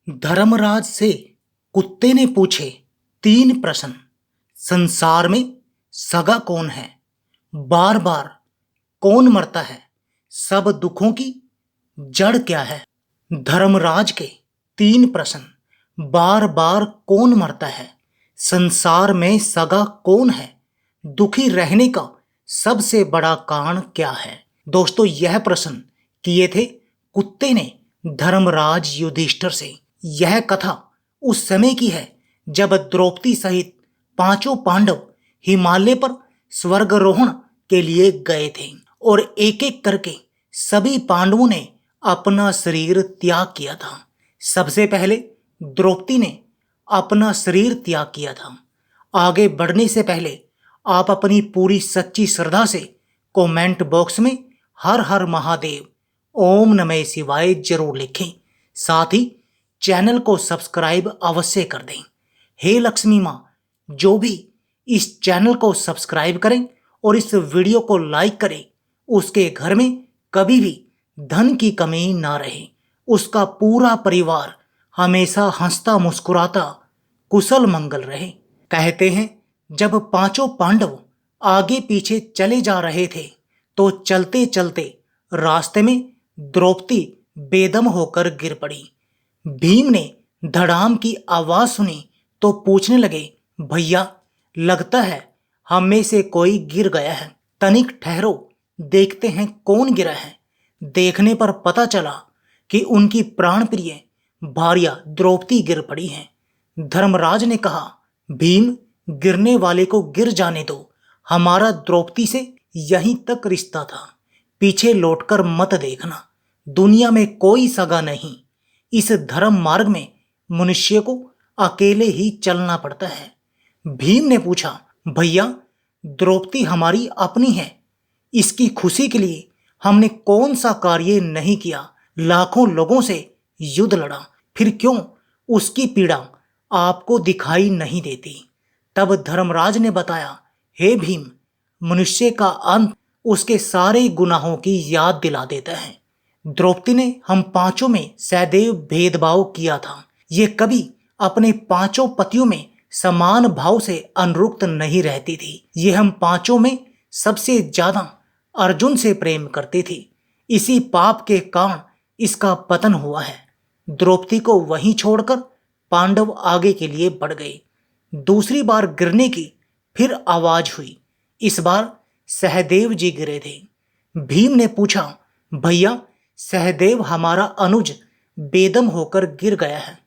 धर्मराज से कुत्ते ने पूछे 3 प्रश्न। संसार में सगा कौन है? बार बार कौन मरता है? सब दुखों की जड़ क्या है? धर्मराज के 3 प्रश्न। बार बार कौन मरता है? संसार में सगा कौन है? दुखी रहने का सबसे बड़ा कारण क्या है? दोस्तों, यह प्रश्न किए थे कुत्ते ने धर्मराज युधिष्ठिर से। यह कथा उस समय की है जब द्रौपदी सहित 5 पांडव हिमालय पर स्वर्गारोहण के लिए गए थे और एक एक करके सभी पांडवों ने अपना शरीर त्याग किया था। सबसे पहले द्रौपदी ने अपना शरीर त्याग किया था। आगे बढ़ने से पहले आप अपनी पूरी सच्ची श्रद्धा से कमेंट बॉक्स में हर हर महादेव, ओम नमः शिवाय जरूर लिखें। साथ ही चैनल को सब्सक्राइब अवश्य कर दें। हे लक्ष्मी माँ, जो भी इस चैनल को सब्सक्राइब करें और इस वीडियो को लाइक करें, उसके घर में कभी भी धन की कमी ना रहे। उसका पूरा परिवार हमेशा हंसता मुस्कुराता कुशल मंगल रहे। कहते हैं, जब 5 पांडव आगे पीछे चले जा रहे थे तो चलते चलते रास्ते में द्रौपदी बेदम होकर गिर पड़ी। भीम ने धड़ाम की आवाज सुनी तो पूछने लगे, भैया, लगता है हम में से कोई गिर गया है। तनिक ठहरो, देखते हैं कौन गिरा है। देखने पर पता चला कि उनकी प्राण प्रिय भार्या द्रौपदी गिर पड़ी है। धर्मराज ने कहा, भीम, गिरने वाले को गिर जाने दो। हमारा द्रौपदी से यहीं तक रिश्ता था। पीछे लौटकर मत देखना। दुनिया में कोई सगा नहीं। इस धर्म मार्ग में मनुष्य को अकेले ही चलना पड़ता है। भीम ने पूछा, भैया, द्रौपदी हमारी अपनी है। इसकी खुशी के लिए हमने कौन सा कार्य नहीं किया? लाखों लोगों से युद्ध लड़ा, फिर क्यों उसकी पीड़ा आपको दिखाई नहीं देती? तब धर्मराज ने बताया, हे भीम, मनुष्य का अंत उसके सारे गुनाहों की याद दिला देता है। द्रौपदी ने हम 5 में सदैव भेदभाव किया था। ये कभी अपने 5 पतियों में समान भाव से अनुरक्त नहीं रहती थी। ये हम 5 में सबसे ज्यादा अर्जुन से प्रेम करती थी। इसी पाप के कारण इसका पतन हुआ है। द्रौपदी को वहीं छोड़कर पांडव आगे के लिए बढ़ गए। दूसरी बार गिरने की फिर आवाज हुई। इस बार सहदेव जी गिरे थे। भीम ने पूछा, भैया, सहदेव हमारा अनुज बेदम होकर गिर गया है।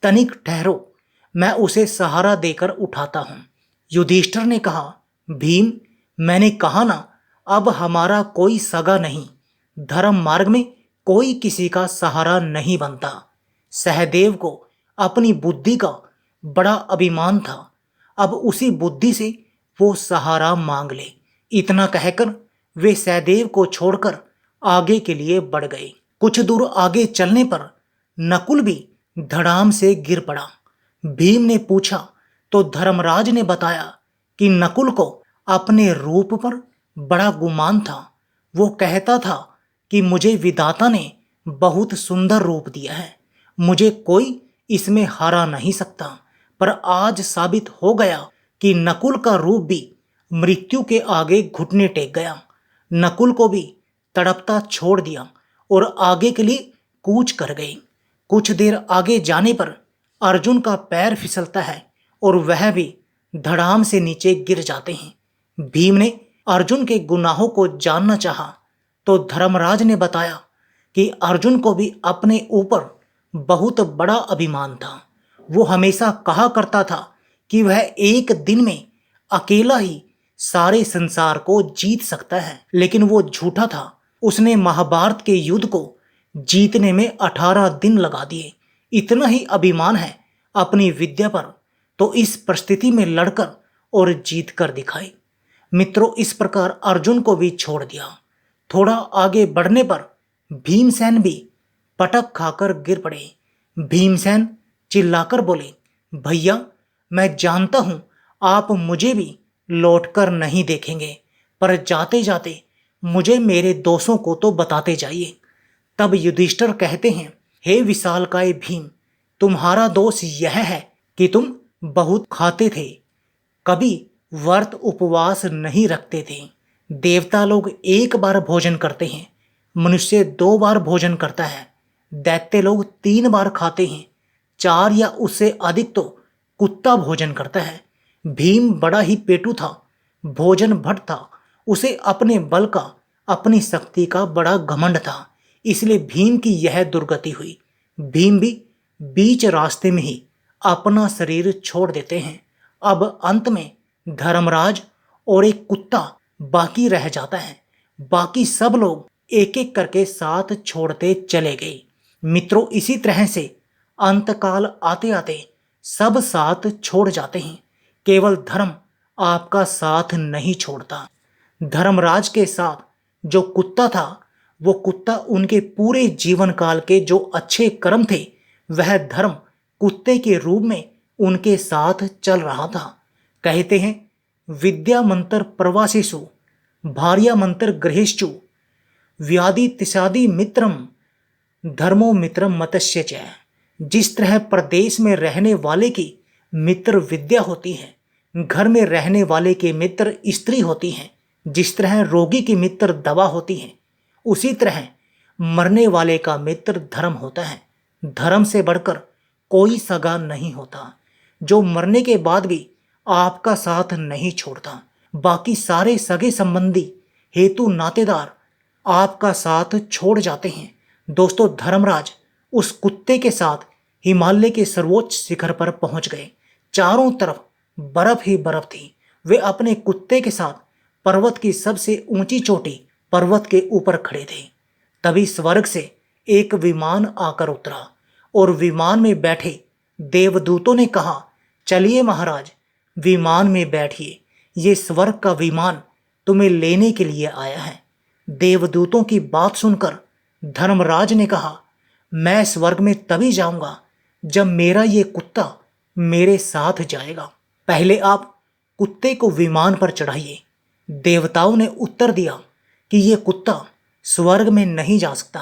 तनिक ठहरो, मैं उसे सहारा देकर उठाता हूं। युधिष्ठिर ने कहा, भीम, मैंने कहा ना, अब हमारा कोई सगा नहीं। धर्म मार्ग में कोई किसी का सहारा नहीं बनता। सहदेव को अपनी बुद्धि का बड़ा अभिमान था। अब उसी बुद्धि से वो सहारा मांग ले। इतना कहकर वे सहदेव को छोड़कर आगे के लिए बढ़ गए। कुछ दूर आगे चलने पर नकुल भी धड़ाम से गिर पड़ा। भीम ने पूछा तो धर्मराज ने बताया कि नकुल को अपने रूप पर बड़ा गुमान था। वो कहता था कि मुझे विधाता ने बहुत सुंदर रूप दिया है, मुझे कोई इसमें हरा नहीं सकता। पर आज साबित हो गया कि नकुल का रूप भी मृत्यु के आगे घुटने टेक गया। नकुल को भी तड़पता छोड़ दिया और आगे के लिए कूच कर गए। कुछ देर आगे जाने पर अर्जुन का पैर फिसलता है और वह भी धड़ाम से नीचे गिर जाते हैं। भीम ने अर्जुन के गुनाहों को जानना चाहा तो धर्मराज ने बताया कि अर्जुन को भी अपने ऊपर बहुत बड़ा अभिमान था। वो हमेशा कहा करता था कि वह एक दिन में अकेला ही सारे संसार को जीत सकता है, लेकिन वो झूठा था। उसने महाभारत के युद्ध को जीतने में 18 दिन लगा दिए। इतना ही अभिमान है अपनी विद्या पर, तो इस परिस्थिति में लड़कर और जीत कर दिखाए। मित्रों, इस प्रकार अर्जुन को भी छोड़ दिया। थोड़ा आगे बढ़ने पर भीमसेन भी पटक खाकर गिर पड़े। भीमसेन चिल्लाकर बोले, भैया, मैं जानता हूं आप मुझे भी लौटकर नहीं देखेंगे, पर जाते जाते मुझे मेरे दोषों को तो बताते जाइए। तब युधिष्ठिर कहते हैं, हे विशालकाय भीम, तुम्हारा दोष यह है कि तुम बहुत खाते थे, कभी व्रत उपवास नहीं रखते थे। देवता लोग एक बार भोजन करते हैं, मनुष्य 2 बार भोजन करता है, दैत्य लोग 3 बार खाते हैं, 4 या उससे अधिक तो कुत्ता भोजन करता है। भीम बड़ा ही पेटू था, भोजन भट्ट था, उसे अपने बल का, अपनी शक्ति का बड़ा घमंड था, इसलिए भीम की यह दुर्गति हुई। भीम भी बीच रास्ते में ही अपना शरीर छोड़ देते हैं। अब अंत में धर्मराज और एक कुत्ता बाकी रह जाता है। बाकी सब लोग एक एक करके साथ छोड़ते चले गए। मित्रों, इसी तरह से अंतकाल आते आते सब साथ छोड़ जाते हैं, केवल धर्म आपका साथ नहीं छोड़ता। धर्मराज के साथ जो कुत्ता था, वो कुत्ता उनके पूरे जीवन काल के जो अच्छे कर्म थे, वह धर्म कुत्ते के रूप में उनके साथ चल रहा था। कहते हैं, विद्या मंत्र प्रवासेषु भार्या मंत्र गृहेषु व्याधि तिसादि मित्रम धर्मो मित्रम मत्स्य च। जिस तरह प्रदेश में रहने वाले की मित्र विद्या होती है, घर में रहने वाले के मित्र स्त्री होती हैं, जिस तरह रोगी की मित्र दवा होती है, उसी तरह मरने वाले का मित्र धर्म होता है। धर्म से बढ़कर कोई सगा नहीं होता, जो मरने के बाद भी आपका साथ नहीं छोड़ता। बाकी सारे सगे संबंधी, हेतु, नातेदार आपका साथ छोड़ जाते हैं। दोस्तों, धर्मराज उस कुत्ते के साथ हिमालय के सर्वोच्च शिखर पर पहुंच गए। चारों तरफ बर्फ ही बर्फ थी। वे अपने कुत्ते के साथ पर्वत की सबसे ऊंची चोटी पर्वत के ऊपर खड़े थे। तभी स्वर्ग से एक विमान आकर उतरा और विमान में बैठे देवदूतों ने कहा, चलिए महाराज, विमान में बैठिए, ये स्वर्ग का विमान तुम्हें लेने के लिए आया है। देवदूतों की बात सुनकर धर्मराज ने कहा, मैं स्वर्ग में तभी जाऊंगा जब मेरा ये कुत्ता मेरे साथ जाएगा। पहले आप कुत्ते को विमान पर चढ़ाइए। देवताओं ने उत्तर दिया कि ये कुत्ता स्वर्ग में नहीं जा सकता,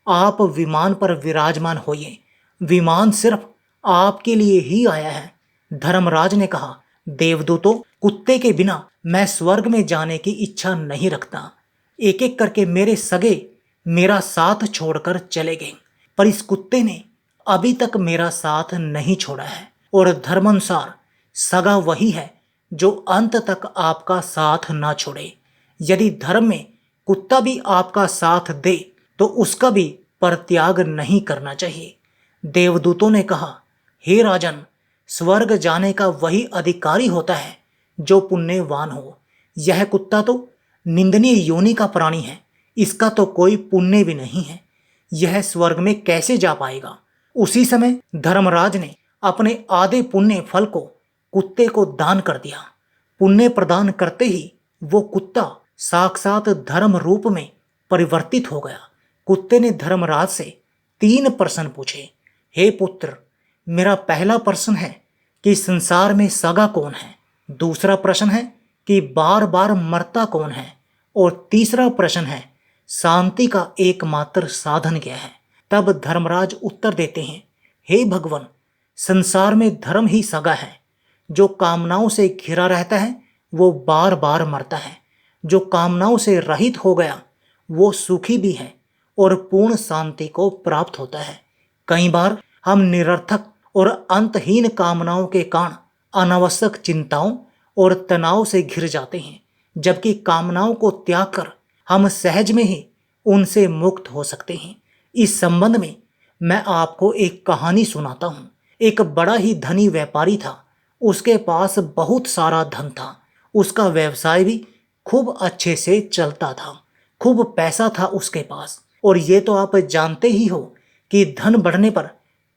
आप विमान पर विराजमान होइए, विमान सिर्फ आपके लिए ही आया है। धर्मराज ने कहा, देवदूतों, कुत्ते के बिना मैं स्वर्ग में जाने की इच्छा नहीं रखता। एक एक करके मेरे सगे मेरा साथ छोड़कर चले गए, पर इस कुत्ते ने अभी तक मेरा साथ नहीं छोड़ा है, और धर्मानुसार सगा वही है जो अंत तक आपका साथ ना छोड़े। यदि धर्म में कुत्ता भी आपका साथ दे तो उसका भी परित्याग नहीं करना चाहिए। देवदूतों ने कहा, हे राजन, स्वर्ग जाने का वही अधिकारी होता है जो पुण्यवान हो। यह कुत्ता तो निंदनीय योनि का प्राणी है, इसका तो कोई पुण्य भी नहीं है, यह स्वर्ग में कैसे जा पाएगा। उसी समय धर्मराज ने अपने आधे पुण्य फल को कुत्ते को दान कर दिया। पुण्य प्रदान करते ही वो कुत्ता साक्षात धर्म रूप में परिवर्तित हो गया। कुत्ते ने धर्मराज से 3 प्रश्न पूछे। हे पुत्र, मेरा पहला प्रश्न है कि संसार में सगा कौन है, दूसरा प्रश्न है कि बार बार मरता कौन है, और तीसरा प्रश्न है शांति का एकमात्र साधन क्या है। तब धर्मराज उत्तर देते हैं, हे भगवान, संसार में धर्म ही सगा है। जो कामनाओं से घिरा रहता है वो बार बार मरता है, जो कामनाओं से रहित हो गया वो सुखी भी है और पूर्ण शांति को प्राप्त होता है। कई बार हम निरर्थक और अंतहीन कामनाओं के कारण अनावश्यक चिंताओं और तनाव से घिर जाते हैं, जबकि कामनाओं को त्याग कर हम सहज में ही उनसे मुक्त हो सकते हैं। इस संबंध में मैं आपको एक कहानी सुनाता हूँ। एक बड़ा ही धनी व्यापारी था, उसके पास बहुत सारा धन था, उसका व्यवसाय भी खूब अच्छे से चलता था, खूब पैसा था उसके पास। और ये तो आप जानते ही हो कि धन बढ़ने पर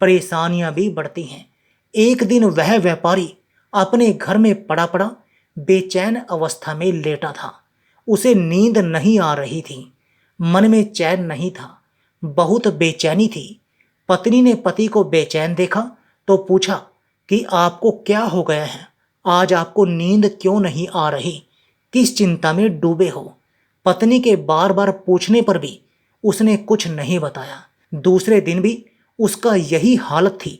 परेशानियां भी बढ़ती हैं। एक दिन वह व्यापारी अपने घर में पड़ा पड़ा बेचैन अवस्था में लेटा था। उसे नींद नहीं आ रही थी, मन में चैन नहीं था, बहुत बेचैनी थी। पत्नी ने पति को बेचैन देखा तो पूछा कि आपको क्या हो गया है, आज आपको नींद क्यों नहीं आ रही, किस चिंता में डूबे हो। पत्नी के बार बार पूछने पर भी उसने कुछ नहीं बताया। दूसरे दिन भी उसका यही हालत थी।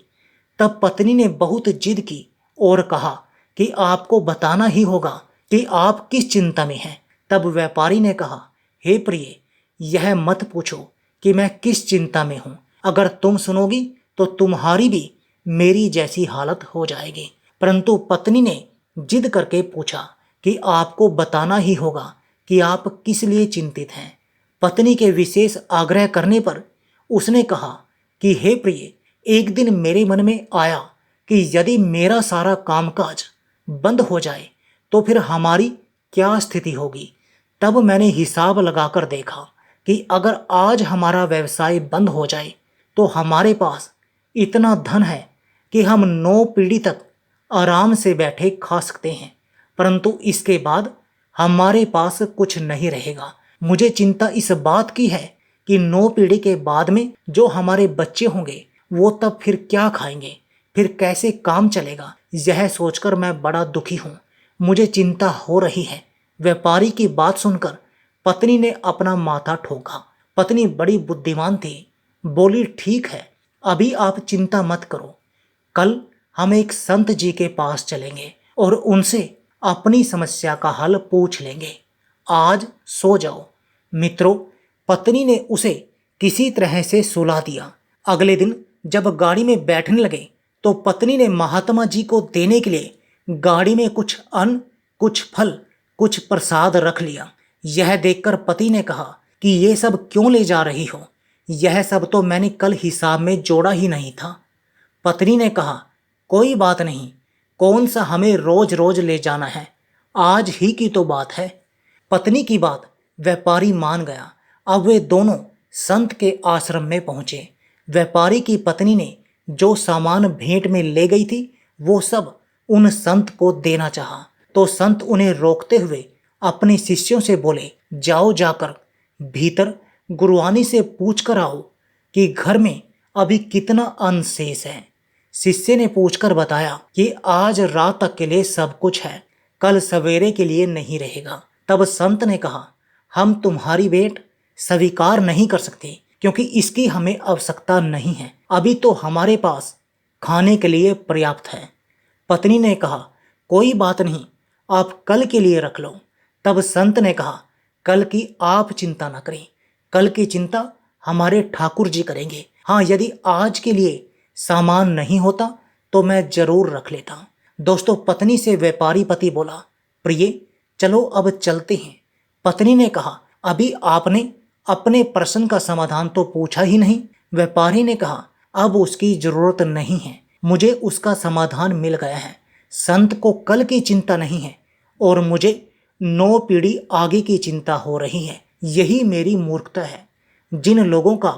तब पत्नी ने बहुत जिद की और कहा कि आपको बताना ही होगा कि आप किस चिंता में हैं। तब व्यापारी ने कहा, हे प्रिय, यह मत पूछो कि मैं किस चिंता में हूँ। अगर तुम सुनोगी तो तुम्हारी भी मेरी जैसी हालत हो जाएगी। परंतु पत्नी ने जिद करके पूछा कि आपको बताना ही होगा कि आप किस लिए चिंतित हैं। पत्नी के विशेष आग्रह करने पर उसने कहा कि हे प्रिय, एक दिन मेरे मन में आया कि यदि मेरा सारा कामकाज बंद हो जाए तो फिर हमारी क्या स्थिति होगी। तब मैंने हिसाब लगाकर देखा कि अगर आज हमारा व्यवसाय बंद हो जाए तो हमारे पास इतना धन है कि हम 9 पीढ़ी तक आराम से बैठे खा सकते हैं, परंतु इसके बाद हमारे पास कुछ नहीं रहेगा। मुझे चिंता इस बात की है कि 9 पीढ़ी के बाद में जो हमारे बच्चे होंगे वो तब फिर क्या खाएंगे, फिर कैसे काम चलेगा। यह सोचकर मैं बड़ा दुखी हूँ, मुझे चिंता हो रही है। व्यापारी की बात सुनकर पत्नी ने अपना माथा ठोका। पत्नी बड़ी बुद्धिमान थी, बोली, ठीक है, अभी आप चिंता मत करो, कल हम एक संत जी के पास चलेंगे और उनसे अपनी समस्या का हल पूछ लेंगे। आज सो जाओ। मित्रों, पत्नी ने उसे किसी तरह से सुला दिया। अगले दिन जब गाड़ी में बैठने लगे तो पत्नी ने महात्मा जी को देने के लिए गाड़ी में कुछ अन्न, कुछ फल, कुछ प्रसाद रख लिया। यह देखकर पति ने कहा कि ये सब क्यों ले जा रही हो, यह सब तो मैंने कल हिसाब में जोड़ा ही नहीं था। पत्नी ने कहा, कोई बात नहीं, कौन सा हमें रोज रोज ले जाना है, आज ही की तो बात है। पत्नी की बात व्यापारी मान गया। अब वे दोनों संत के आश्रम में पहुंचे। व्यापारी की पत्नी ने जो सामान भेंट में ले गई थी वो सब उन संत को देना चाहा, तो संत उन्हें रोकते हुए अपने शिष्यों से बोले, जाओ जाकर भीतर गुरुआनी से पूछ कर आओ कि घर में अभी कितना अन्न शेष है। शिष्य ने पूछकर बताया कि आज रात तक के लिए सब कुछ है, कल सवेरे के लिए नहीं रहेगा। तब संत ने कहा, हम तुम्हारी भेंट स्वीकार नहीं कर सकते क्योंकि इसकी हमें आवश्यकता नहीं है, अभी तो हमारे पास खाने के लिए पर्याप्त है। पत्नी ने कहा, कोई बात नहीं, आप कल के लिए रख लो। तब संत ने कहा, कल की आप चिंता न करें, कल की चिंता हमारे ठाकुर जी करेंगे। हाँ, यदि आज के लिए सामान नहीं होता तो मैं जरूर रख लेता। दोस्तों, पत्नी से व्यापारी पति बोला, प्रिय, चलो अब चलते हैं। पत्नी ने कहा, अभी आपने अपने प्रश्न का समाधान तो पूछा ही नहीं। व्यापारी ने कहा, अब उसकी जरूरत नहीं है, मुझे उसका समाधान मिल गया है। संत को कल की चिंता नहीं है और मुझे 9 पीढ़ी आगे की चिंता हो रही है। यही मेरी मूर्खता है। जिन लोगों का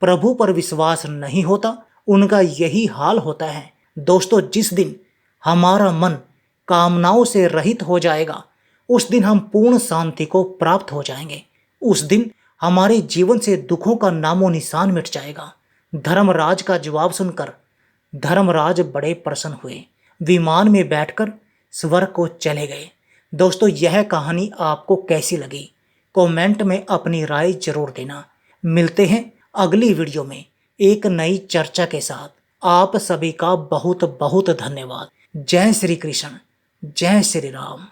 प्रभु पर विश्वास नहीं होता उनका यही हाल होता है। दोस्तों, जिस दिन हमारा मन कामनाओं से रहित हो जाएगा उस दिन हम पूर्ण शांति को प्राप्त हो जाएंगे। उस दिन हमारे जीवन से दुखों का नामो निशान मिट जाएगा। धर्मराज का जवाब सुनकर धर्मराज बड़े प्रसन्न हुए, विमान में बैठकर स्वर्ग को चले गए। दोस्तों, यह कहानी आपको कैसी लगी कमेंट में अपनी राय जरूर देना। मिलते हैं अगली वीडियो में एक नई चर्चा के साथ। आप सभी का बहुत बहुत धन्यवाद। जय श्री कृष्ण, जय श्री राम।